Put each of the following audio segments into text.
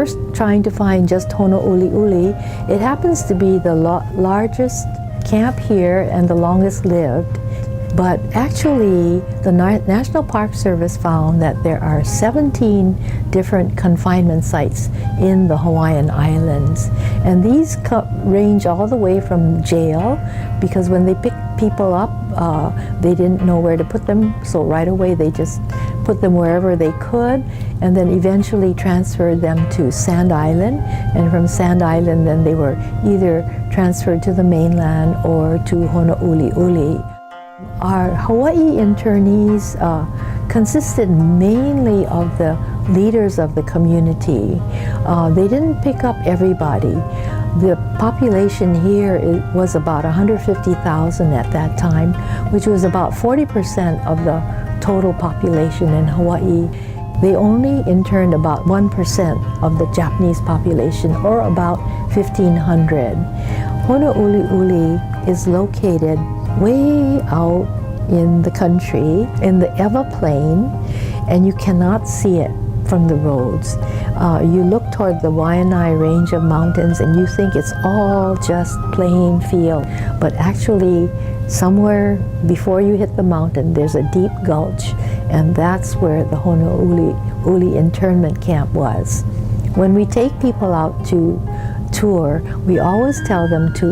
first trying to find just Honouliuli. It happens to be the largest camp here and the longest lived. But actually, the National Park Service found that there are 17 different confinement sites in the Hawaiian Islands. And these range all the way from jail, because when they picked people up, they didn't know where to put them, so right away they just put them wherever they could, and then eventually transferred them to Sand Island. And from Sand Island, then they were either transferred to the mainland or to Honouliuli. Our Hawaii internees consisted mainly of the leaders of the community. They didn't pick up everybody. The population here was about 150,000 at that time, which was about 40% of the total population in Hawaii. They only interned about 1% of the Japanese population, or about 1,500. Honouliuli is located way out in the country, in the Ewa Plain, and you cannot see it from the roads. You look toward the Waianae range of mountains and you think it's all just plain field, but actually somewhere before you hit the mountain there's a deep gulch, and that's where the Honouliuli internment camp was. When we take people out to tour, we always tell them to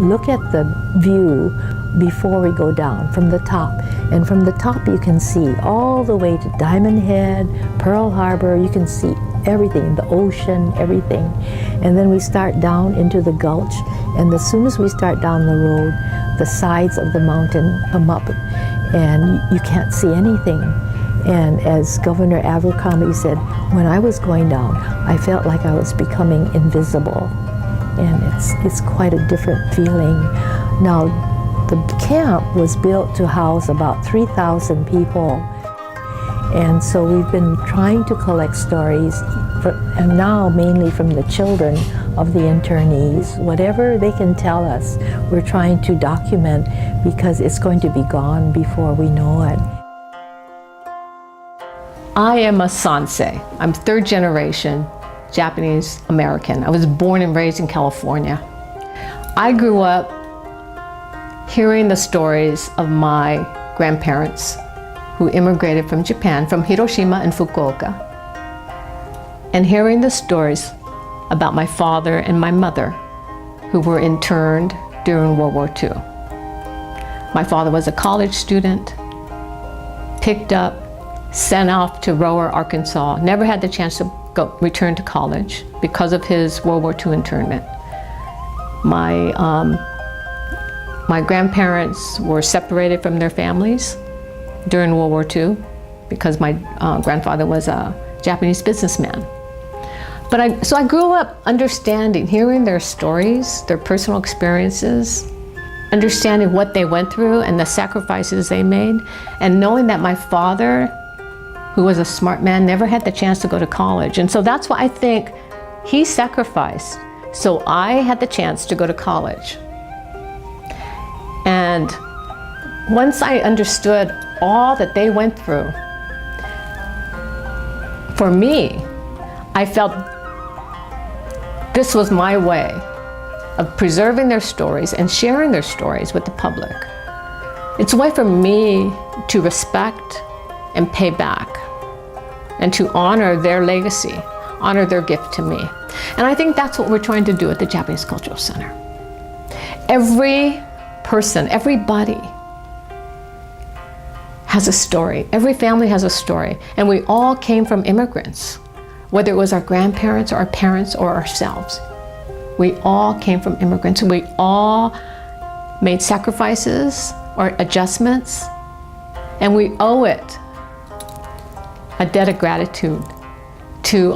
look at the view before we go down from the top. And from the top you can see all the way to Diamond Head, Pearl Harbor. You can see everything, the ocean, everything. And then we start down into the gulch, and as soon as we start down the road, the sides of the mountain come up and you can't see anything. And as Governor Abercrombie said, when I was going down, I felt like I was becoming invisible. And it's quite a different feeling. Now, the camp was built to house about 3,000 people. And so we've been trying to collect stories, and now mainly from the children of the internees. Whatever they can tell us, we're trying to document, because it's going to be gone before we know it. I am a Sansei. I'm third generation Japanese American. I was born and raised in California. I grew up hearing the stories of my grandparents who immigrated from Japan, from Hiroshima and Fukuoka, and hearing the stories about my father and my mother who were interned during World War II. My father was a college student, picked up, sent off to Rower, Arkansas, never had the chance to return to college because of his World War II internment. My grandparents were separated from their families during World War II because my grandfather was a Japanese businessman. So I grew up understanding, hearing their stories, their personal experiences, understanding what they went through and the sacrifices they made, and knowing that my father, who was a smart man, never had the chance to go to college. And so that's why I think he sacrificed so I had the chance to go to college. And once I understood all that they went through, for me, I felt this was my way of preserving their stories and sharing their stories with the public. It's a way for me to respect and pay back, and to honor their legacy, honor their gift to me. And I think that's what we're trying to do at the Japanese Cultural Center. Every person, everybody has a story. Every family has a story. And we all came from immigrants, whether it was our grandparents or our parents or ourselves. We all came from immigrants, and we all made sacrifices or adjustments, and we owe it a debt of gratitude to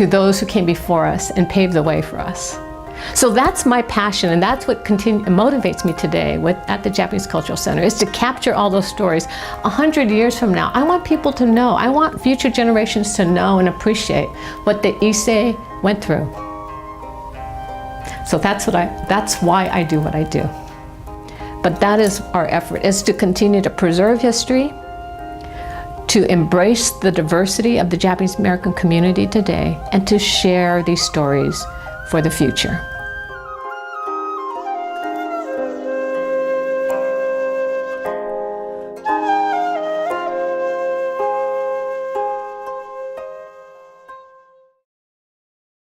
those who came before us and paved the way for us. So that's my passion, and that's what motivates me today at the Japanese Cultural Center, is to capture all those stories. 100 years from now, I want people to know, I want future generations to know and appreciate what the Issei went through. So that's why I do what I do. But that is our effort, is to continue to preserve history, to embrace the diversity of the Japanese American community today and to share these stories for the future.